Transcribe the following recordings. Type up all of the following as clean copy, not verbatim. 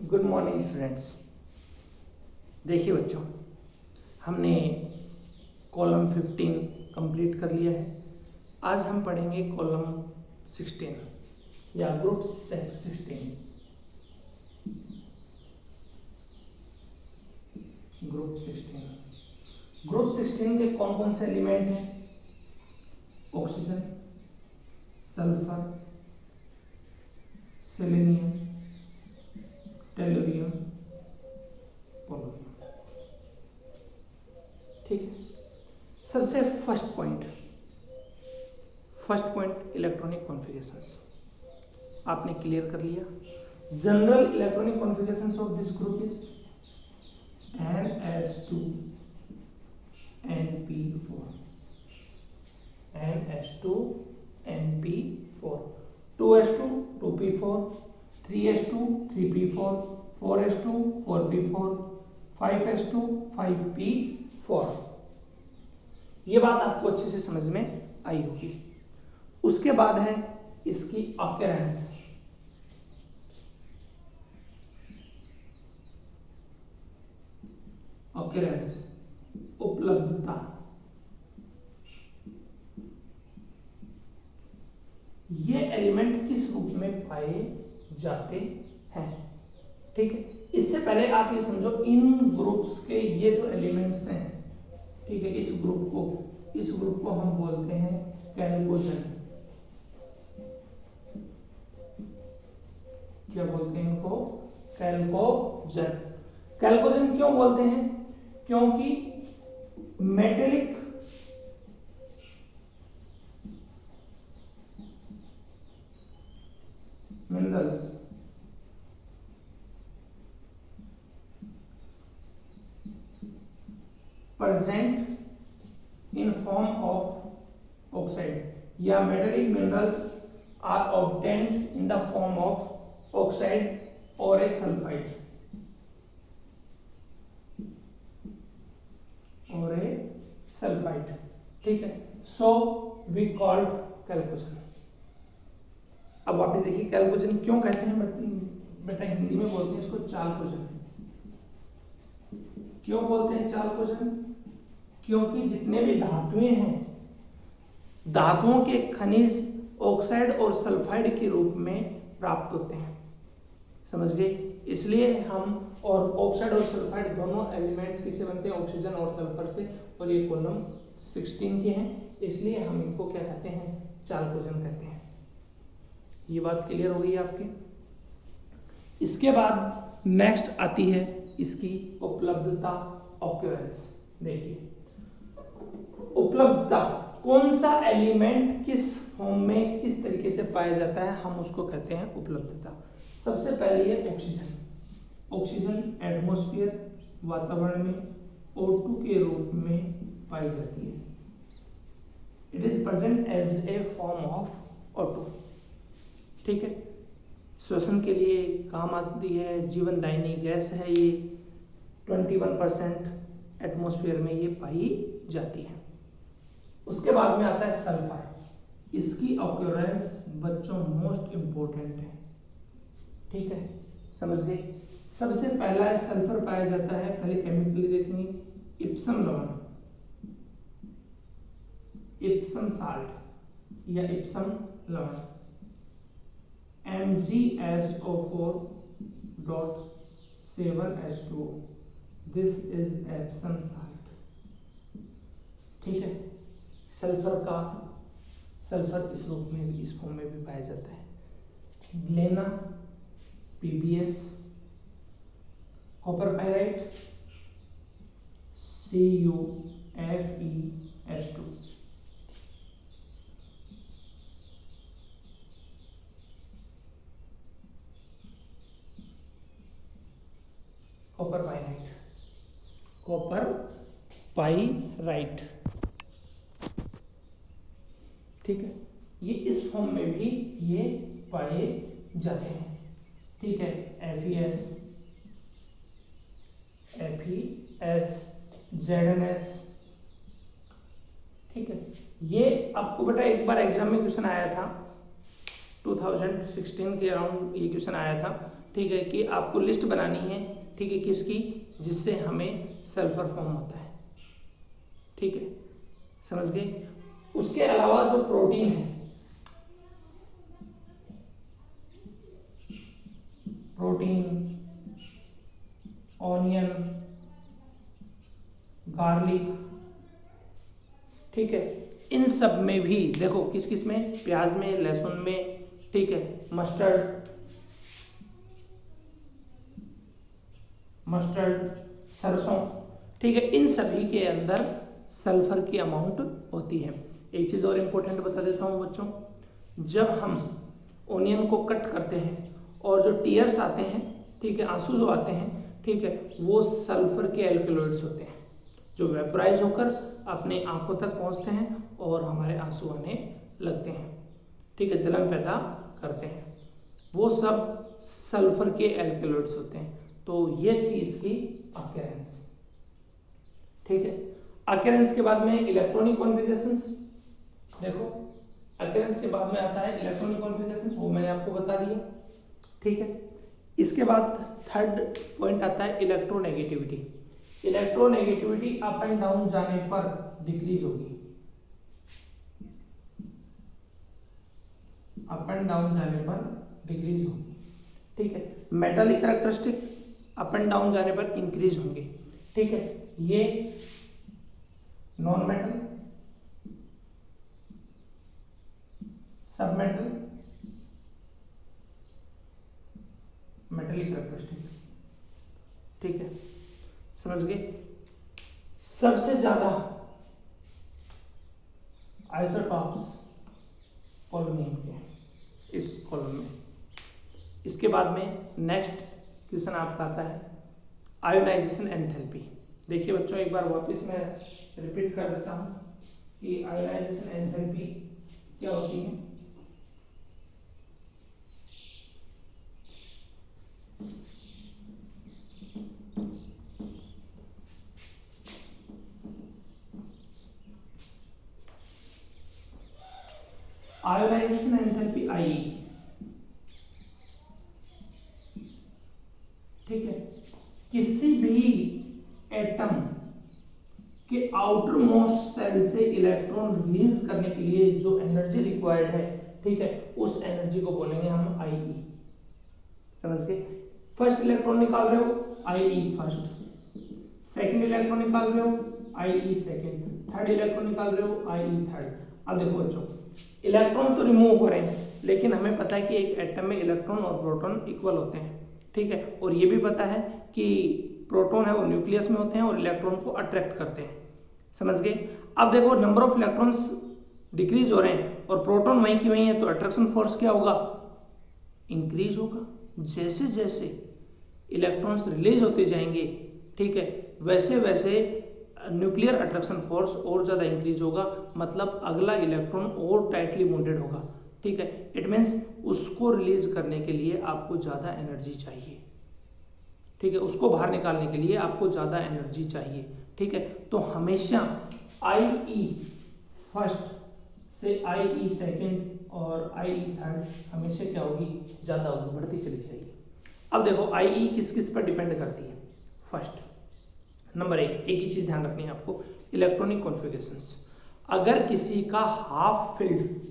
Good morning students. देखिए बच्चों, हमने कॉलम 15 कंप्लीट कर लिया है। आज हम पढ़ेंगे कॉलम 16 या ग्रुप 16। ग्रुप 16 के कौन कौन से एलिमेंट हैं? Oxygen, sulphur, selenium, tellurium, polonium. ठीक है। सबसे फर्स्ट पॉइंट इलेक्ट्रॉनिक कॉन्फ़िगरेशंस आपने क्लियर कर लिया। General electronic configurations of this group is NH2 NP4, NH2 NP4, 2H2 2P4, 3H2 3P4, 4H2 4P4, 5H2 5P4। ये बात आपको अच्छे से समझ में आई होगी। उसके बाद है इसकी ऑकरेंस। उपलब्धता। ये एलिमेंट किस रूप में पाए जाते हैं? ठीक है। इससे पहले आप ये समझो, इन ग्रुप्स के ये जो एलिमेंट्स हैं, ठीक है, इस ग्रुप को हम बोलते हैं कैल्कोजन। क्या बोलते हैं इनको? कैल्कोजन। कैल्कोजन क्यों बोलते हैं? क्योंकि metallic minerals present in form of oxide या metallic minerals are obtained in the form of oxide or a sulfide ठीक है। so we called कैल्कोजन। अब वापस देखिए, कैल्कोजन क्यों कहते हैं? बेटा हिंदी में बोलते हैं इसको चालकोजन। क्यों बोलते हैं चालकोजन? क्योंकि जितने भी धातुएं हैं, धातुओं के खनिज ऑक्साइड और सल्फाइड के रूप में प्राप्त होते हैं। समझ गए? इसलिए हम और ऑक्साइड और सल्फाइड दोनों एलिमेंट किससे बनते हैं? ऑक्सीजन और सल्फर से। और ये कॉलम 16 के हैं, इसलिए हम इनको क्या कहते हैं? चालकोजन कहते हैं। ये बात क्लियर हो गई आपकी। इसके बाद नेक्स्ट आती है इसकी उपलब्धता, ऑक्यूरेंस। देखिए, उपलब्धता, कौन सा एलिमेंट किस फॉर्म में किस तरीके से पाया जाता है, हम उसको कहते हैं उपलब्धता। सबसे पहले है ऑक्सीजन। ऑक्सीजन एटमॉस्फेयर, वातावरण में O2 के रूप में पाई जाती है। It is present as a form of O2। ठीक है। श्वसन के लिए काम आती है, जीवनदायिनी गैस है ये। 21% एटमॉस्फेयर में ये पाई जाती है। उसके बाद में आता है सल्फर। इसकी ऑक्यूरेंस बच्चों मोस्ट इंपोर्टेंट है। ठीक है, समझ गए? सबसे पहला सल्फर पाया जाता है, पहले केमिकली देखेंगे, इप्सम लवण, इप्सम साल्ट या इप्सम लवण, MgSO4.7H2O, this is Epsom salt. ठीक है। सल्फर इस रूप में भी, इस फॉर्म में भी पाया जाता है। ग्लेना, PbS, copper pyrite, CuFeS2। Copper pyrite. ठीक है। ये इस फॉर्म में भी ये पाए जाते हैं। ठीक है। FeS, ZnS। ठीक है। ये आपको बेटा एक बार एग्जाम में क्वेश्चन आया था, 2016 के अराउंड ये क्वेश्चन आया था। ठीक ठीक है, कि आपको लिस्ट बनानी है, ठीक है, किसकी, जिससे हमें सल्फर फॉर्म होता है, ठीक है, समझ गए। उसके अलावा जो प्रोटीन है, प्रोटीन, ऑनियन, गार्लिक, ठीक है, इन सब में भी देखो किस किस में, प्याज में, लहसुन में, ठीक है, मस्टर्ड, सरसों, ठीक है, इन सभी के अंदर सल्फर की अमाउंट होती है। एक चीज और इंपॉर्टेंट बता देता हूं बच्चों, जब हम ओनियन को कट करते हैं और जो टीयर्स आते हैं, ठीक है, आंसू जो आते हैं, ठीक है, वो सल्फर के एल्कलॉइड्स होते हैं जो वेपोराइज होकर अपने आंखों तक पहुंचते हैं और हमारे आंसू आने लगते हैं, ठीक है, जलन पैदा करते हैं, वो सब सल्फर के एल्कलॉइड्स होते हैं। तो ये थी इसकी अकेरेंस, ठीक है। अकेरेंस के बाद में इलेक्ट्रॉनिक कॉन्फ़िगरेशंस, देखो अकेरेंस के बाद में आता है इलेक्ट्रॉनिक कॉन्फ़िगरेशंस, वो मैंने आपको बता दिया, ठीक है। इसके बाद थर्ड पॉइंट आता है electronegativity. Electronegativity up and down जाने पर डिक्रीज होगी, अप एंड डाउन जाने पर डिक्रीज होगी, ठीक है। Metallic characteristic up and down जाने पर इंक्रीज होंगे, ठीक है। ये नॉन मेटल, सब मेटल, मेटालिक कैरेक्टरिस्टिक, ठीक है, समझ गए। सबसे ज्यादा आइसोटॉप्स पोलोनियम के इस कॉलम में। इसके बाद में नेक्स्ट क्वेश्चन आपका आता है आयोनाइजेशन एंथैल्पी। देखिए बच्चों, एक बार वापस मैं रिपीट कर देता हूं कि आयोनाइजेशन एंथैल्पी क्या होती है। आयोनाइजेशन एंथैल्पी आई, ठीक है, किसी भी एटम के आउटर मोस्ट सेल से इलेक्ट्रॉन रिलीज करने के लिए जो एनर्जी रिक्वायर्ड है, ठीक है, उस एनर्जी को बोलेंगे हम आई, समझ गए। फर्स्ट इलेक्ट्रॉन निकाल रहे हो, आई फर्स्ट, सेकंड इलेक्ट्रॉन निकाल रहे हो, आई सेकंड, थर्ड इलेक्ट्रॉन निकाल रहे हो, आई थर्ड। अब देखो बच्चों, इलेक्ट्रॉन तो रिमूव हो रहे हैं, लेकिन हमें पता है कि एक एटम में इलेक्ट्रॉन और प्रोटॉन इक्वल होते हैं, ठीक है, और ये भी पता है कि प्रोटॉन है वो न्यूक्लियस में होते हैं और इलेक्ट्रॉन को अट्रैक्ट करते हैं, समझ गए। अब देखो नंबर ऑफ इलेक्ट्रॉन्स डिक्रीज हो रहे हैं और प्रोटॉन वहीं की वहीं है, तो अट्रैक्शन फोर्स क्या होगा, इंक्रीज होगा। जैसे जैसे इलेक्ट्रॉन्स रिलीज होते जाएंगे, ठीक है, वैसे वैसे न्यूक्लियर अट्रैक्शन फोर्स और ज्यादा इंक्रीज होगा, मतलब अगला इलेक्ट्रॉन और टाइटली बॉन्डेड होगा, ठीक है। इट मीन्स उसको रिलीज करने के लिए आपको ज्यादा एनर्जी चाहिए, ठीक है, उसको बाहर निकालने के लिए आपको ज्यादा एनर्जी चाहिए, ठीक है। तो हमेशा आई ई फर्स्ट से आई ई सेकेंड और आई ई थर्ड हमेशा क्या होगी, ज्यादा होगी, बढ़ती चली जाएगी। अब देखो आई ई किस किस पर डिपेंड करती है। फर्स्ट नंबर एक ही चीज ध्यान रखनी है आपको, इलेक्ट्रॉनिक कॉन्फ़िगरेशंस। अगर किसी का हाफ फिल्ड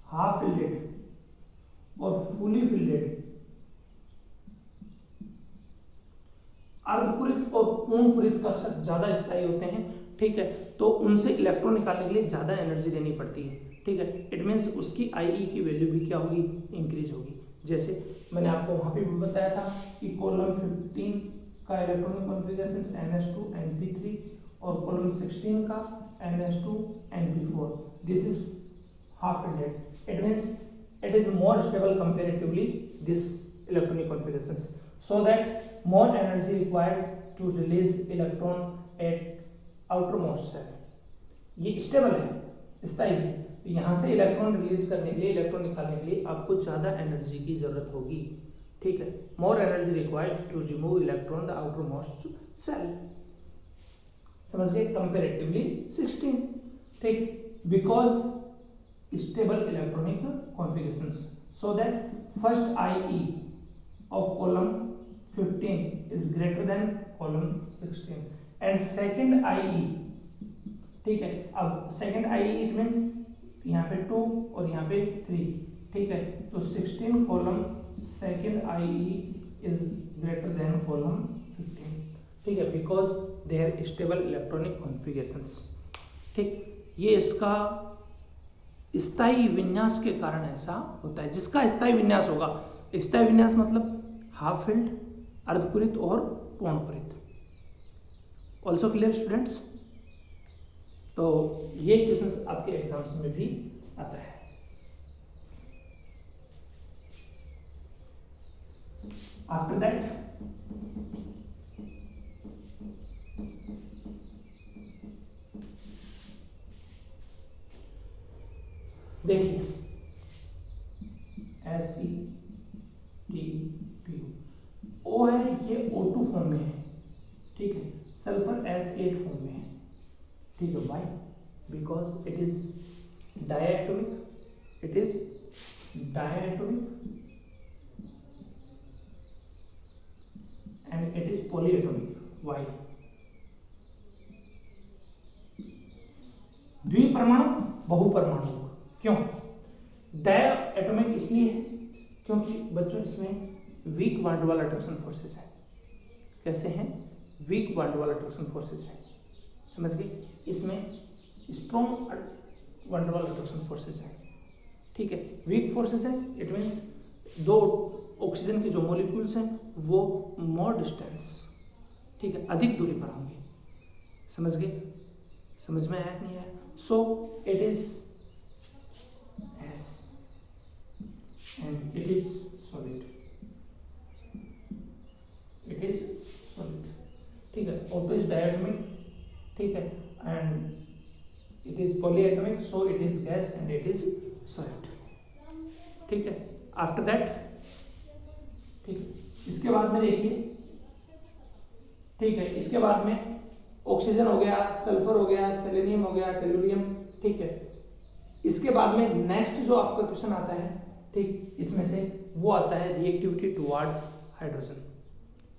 हाफ फिल्डेड और फुली फिल्डेड, अर्धपूरित और पूर्ण पूरित कक्षक ज्यादा स्थायी होते हैं, ठीक है, तो उनसे इलेक्ट्रॉन निकालने के लिए ज्यादा एनर्जी देनी पड़ती है, ठीक है। इट मीन्स उसकी आई की वैल्यू भी क्या होगी, इंक्रीज होगी। जैसे मैंने आपको वहां पे भी बताया था कि कॉलम 15 का इलेक्ट्रॉनिक कॉन्फ़िगरेशन NH2 NP3 और कॉलम 16 का NH2 NP4, this is half filled. It means it is more stable comparatively this electronic configurations, so that more energy required to release electron at outermost cell. ये stable है, स्थायी है, तो यहाँ से electron release करने के लिए, इलेक्ट्रॉन निकालने के लिए आपको ज्यादा एनर्जी की जरूरत होगी, ठीक है। More energy required to remove electron the outermost shell, समझ गए, कंपैरेटिवली 16, ठीक, because stable electronic configurations, so that first IE of column 15 is greater than column 16 and second IE, ठीक है। अब सेकंड IE इट मींस यहाँ पे 2 और यहाँ पे 3, ठीक है। तो 16 column second IE is greater than column 15, ठीक है, because they are stable electronic configurations, ठीक। ये इसका स्थायी विन्यास के कारण ऐसा होता है। जिसका स्थायी विन्यास होगा, स्थायी विन्यास मतलब हाफ फिल्ड, अर्धपूरित और पूर्णपूरित। Also clear students? तो ये क्वेश्चंस आपके एग्जाम्स में भी आता है। आफ्टर दैट देखिए SeTPu, O है ये O2 फॉर्म में है, ठीक है। सल्फर S8 फॉर्म में है, ठीक है। Why? Because it is diatomic, and it is polyatomic. Why? द्विपरमाणु बहुपरमाणु। क्यों डायटोमिक? इसलिए है क्योंकि बच्चों इसमें वीक वान डर वाल अट्रैक्शन फोर्सेस है। कैसे हैं? वीक वान डर वाल अट्रैक्शन फोर्सेस है, समझ गए? इसमें स्ट्रॉन्ग वान डर वाल अट्रैक्शन फोर्सेस है, ठीक है। वीक फोर्सेस है, इट मीन्स दो ऑक्सीजन के जो मॉलिक्यूल्स हैं वो मोर डिस्टेंस, ठीक है, अधिक दूरी पर होंगे, समझ गए? समझ में आया नहीं आया? So it is S and it is solid, ठीक है। O2 is diatomic, ठीक है, and it is polyatomic, so it is gas and it is solid, ठीक है। आफ्टर दैट, ठीक है, इसके बाद में देखिए, ठीक है, इसके बाद में ऑक्सीजन हो गया, सल्फर हो गया, सेलेनियम हो गया, टेलुरियम, ठीक है। इसके बाद में नेक्स्ट जो आपका क्वेश्चन आता है, ठीक, इसमें से वो आता है reactivity towards hydrogen.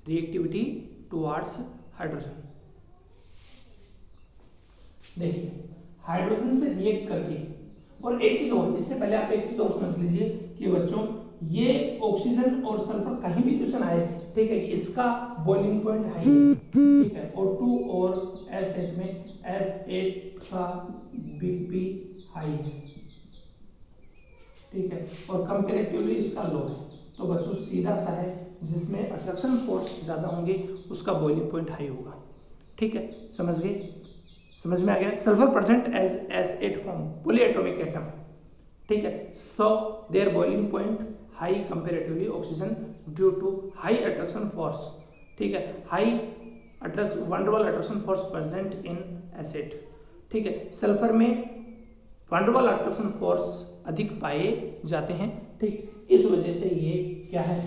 Reactivity towards hydrogen, देखिए हाइड्रोजन से रिएक्ट करके। और एक चीज और, इससे पहले आप एक चीज और समझ लीजिए कि बच्चों ये ऑक्सीजन और सल्फर कहीं भी क्वेश्चन आए, ठीक है, इसका बॉइलिंग पॉइंट हाई है, ठीक है। O2 और S8 में S8 का BP हाई है, ठीक है, और कंपैरेटिवली इसका लो है। तो बच्चों सीधा सा है, जिसमें अट्रैक्शन फोर्स ज्यादा होंगे उसका बॉइलिंग पॉइंट हाई होगा, ठीक है। समझ गए? समझ में आ गया? Sulphur present as S8 form, polyatomic atom, ठीक है। So their boiling point high comparatively oxygen due to high attraction force, ठीक है, हाई वान डर वाल attraction force present in S8, ठीक है। सल्फर में वान डर वाल अट्रैक्शन फोर्स अधिक पाए जाते हैं, ठीक। इस वजह से ये क्या है,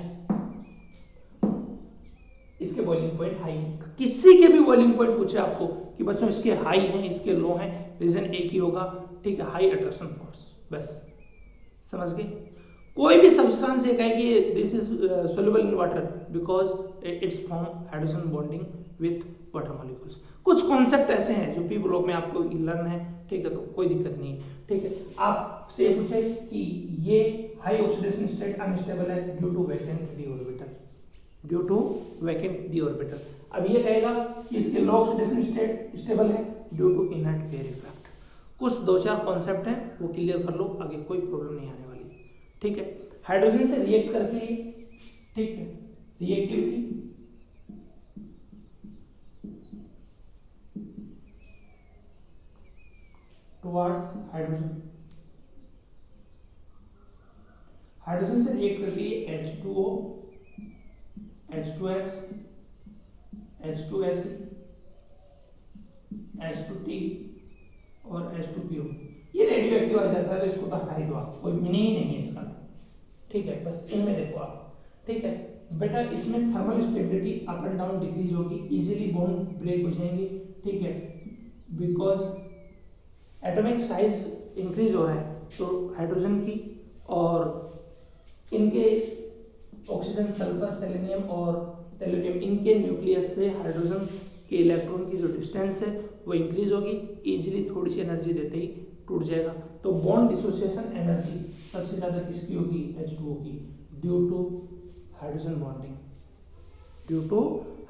इसके बॉइलिंग पॉइंट हाई है। किसी के भी बॉइलिंग पॉइंट पूछे आपको कि बच्चों इसके हाई हैं, इसके लो हैं, रीजन एक ही होगा, ठीक है, हाई अट्रैक्शन फोर्स, बस। समझ गए? कोई भी सब्सटेंस ये कहे कि this is soluble in water because it's form hydrogen bonding with water molecules. कुछ कॉन्सेप्ट ऐसे हैं जो पी ब्लॉक में आपको लर्न है, ठीक है, तो कोई दिक्कत नहीं है, ठीक है। आपसे पूछे कि ये हाई ऑक्सीडेशन स्टेट अनस्टेबल है due to vacant d orbital, due to vacant d orbital. अब ये कहेगा कि इसके लो ऑक्सीडेशन स्टेट स्टेबल है due to inert pair effect. कुछ दो चार कॉन्सेप्ट हैं वो क्लियर कर लो, आगे कोई प्रॉब्लम नहीं आने वाली, ठीक है। हाइड्रोजन से रिएक्ट करके, ठीक है, रिएक्टिविटी टुवार्ड्स हाइड्रोजन, हाइड्रोजन से रिएक्ट करके H2O, H2S, H2SE, H2T और H2PO, ये रेडियो एक्टिव आ जाता है, तो इसको तो हटा ही दो आप, कोई मीनिंग ही नहीं है इसका, ठीक है। बस इनमें देखो आप, ठीक है बेटा, इसमें thermal stability up and down decrease होगी, इजीली बॉन्ड ब्रेक हो जाएंगे, ठीक है, बिकॉज एटॉमिक साइज इंक्रीज हो रहा है, तो हाइड्रोजन की और इनके ऑक्सीजन, सल्फर, सेलेनियम और टेलुरियम, इनके न्यूक्लियस से हाइड्रोजन के इलेक्ट्रॉन की जो डिस्टेंस है वो इंक्रीज होगी, इजीली थोड़ी सी एनर्जी देते ही टूट जाएगा। तो बॉन्ड डिसोसिएशन एनर्जी सबसे ज़्यादा किसकी होगी? H2O की, due to hydrogen bonding, due to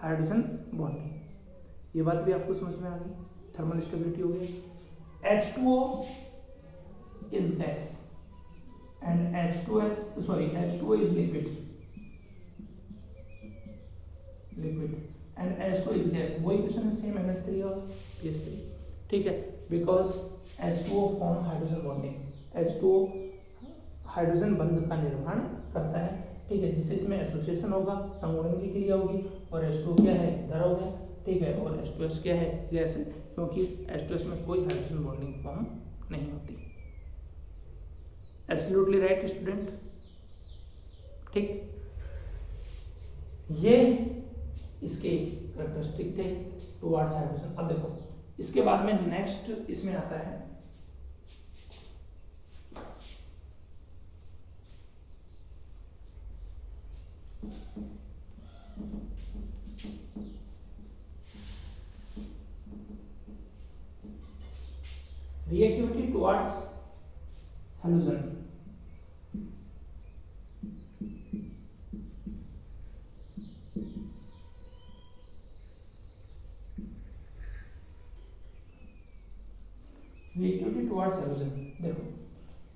hydrogen bonding. ये बात भी आपको समझ में आ गई, थर्मल स्टेबिलिटी हो गई। H2O is gas and H2O is liquid and H2 is gas। वही क्वेश्चन है सेम, NH3 और PS3, ठीक है, because H2O form hydrogen bonding. H2O hydrogen बंध का निर्माण करता है, ठीक है, जिससे इसमें एसोसिएशन होगा, संगुणन की क्रिया होगी, और H2O क्या है? द्रव है, ठीक है, और H2S क्या है? गैस है, क्योंकि H2S में कोई हाइड्रोजन बॉन्डिंग फॉर्म नहीं होती। एब्सोल्युटली राइट स्टूडेंट, ठीक। ये इसके कैरेक्टरिस्टिक थे टुवर्ड्स हाइड्रोजन। अब देखो इसके बाद में नेक्स्ट इसमें आता है reactivity towards halogen. Reactivity towards halogen, देखो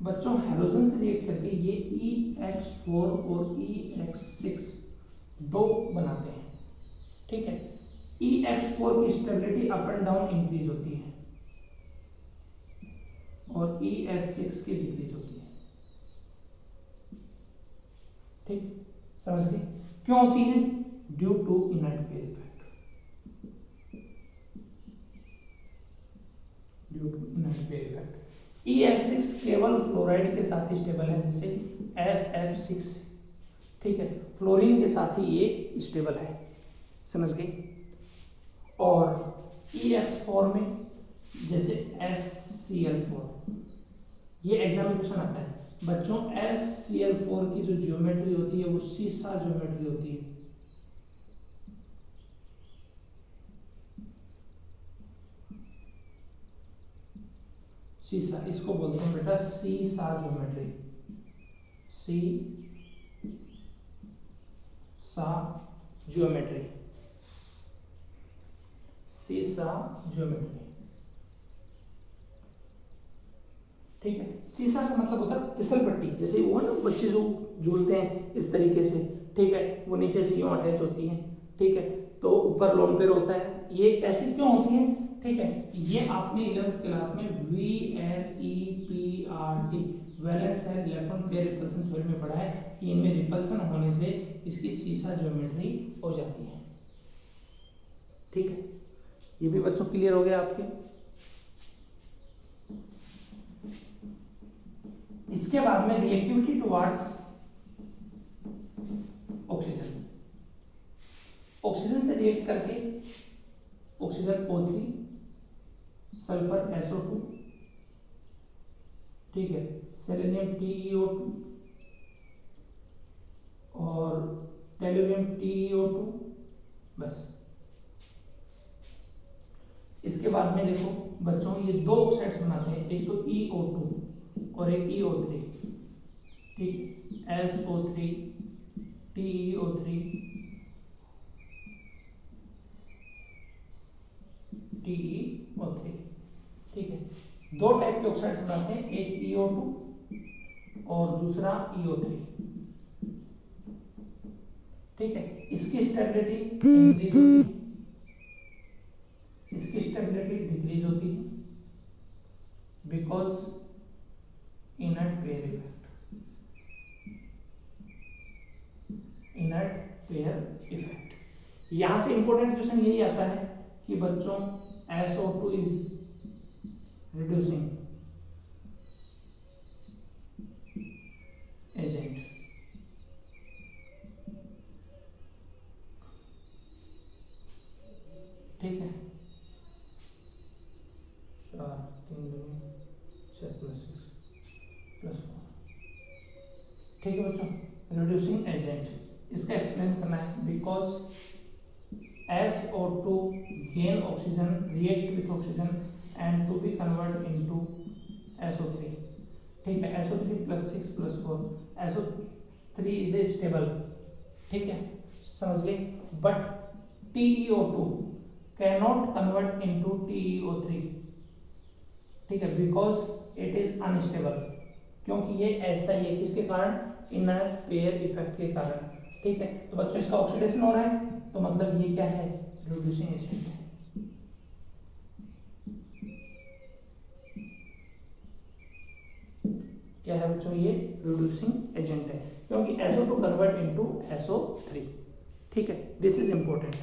बच्चों हैलोजन से रिएक्ट करके ये EX4 और EX6 दो बनाते हैं, ठीक है। EX4 की stability up and down increase होती है और ES6 की डिक्रीज होती है, ठीक, समझ गए? क्यों होती है? Due to inert pair effect, due to inert pair effect. ES6 केवल फ्लोराइड के साथ ही स्टेबल है, जैसे SF6, ठीक है, फ्लोरीन के साथ ही ये स्टेबल है, समझ गए? और EX4 में जैसे SCl4, ये एग्जाम में क्वेश्चन आता है बच्चों, SCl4 की जो ज्योमेट्री होती है वो सीसा ज्योमेट्री होती है, सीसा, इसको बोलते हैं बेटा सीसा ज्योमेट्री, सीसा ज्योमेट्री, सीसा ज्योमेट्री, ठीक है। सीसा का मतलब होता है फिसल पट्टी, जैसे वो ना बच्चे जो झूलते हैं इस तरीके से, ठीक है, वो नीचे से यूं अटैच होती है, ठीक है, तो ऊपर लोन पेयर होता है, ये ऐसी क्यों होती है, ठीक है, ये आपने 11th क्लास में VSEPRT valence shell electron pair repulsion theory में पढ़ा है कि इनमें रिपल्सन होने से इसकी सीसा ज्योमेट्री हो जाती है, ठीक है। ये भी बच्चों क्लियर हो गया आपके? इसके बाद में रिएक्टिविटी टुवर्ड्स ऑक्सीजन, ऑक्सीजन से रिएक्ट करके ऑक्सीजन O3, सल्फर SO2, ठीक है, सेलेनियम TeO2 और टेलुरियम TeO2, बस। इसके बाद में देखो बच्चों ये दो ऑक्साइड्स बनाते हैं, एक तो EO2 और एक EO3, ठीक, SO3 TeO3 TeO3, ठीक है, दो टाइप के ऑक्साइड्स बनाते हैं, एक EO2 और दूसरा EO3, ठीक है। इसकी स्टेबिलिटी इंक्रीज होती है, इसकी स्टेबिलिटी डिक्रीज होती है, because inert pair effect, inert pair effect. यहां से इंपॉर्टेंट क्वेश्चन यही आता है कि बच्चों SO2 इज रिड्यूसिंग एजेंट, ठीक है, 4 3 2 6 + 6, ठीक है बच्चों, रिड्यूसिंग एजेंट, इसका एक्सप्लेन करना है। Because SO2 gain oxygen, react with oxygen and to be converted into SO3, ठीक है। SO3 + 6 + 4, SO3 is a stable, ठीक है, समझ गए। But TeO2 cannot convert into TeO3, ठीक है, बिकॉज इट इज अनस्टेबल, क्योंकि ये ऐसा ही है, किसके कारण, इनर पेयर इफेक्ट के कारण, ठीक है। तो बच्चों इसका ऑक्सीडेशन हो रहा है, तो मतलब ये क्या है, रिड्यूसिंग एजेंट है। क्या है बच्चों, ये रिड्यूसिंग एजेंट है, क्योंकि SO2 कन्वर्ट इनटू SO3, ठीक है। दिस इज इंपॉर्टेंट,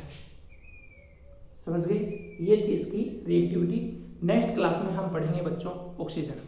समझ गए। ये थी इसकी रिएक्टिविटी। नेक्स्ट क्लास में हम पढ़ेंगे बच्चों ऑक्सीजन।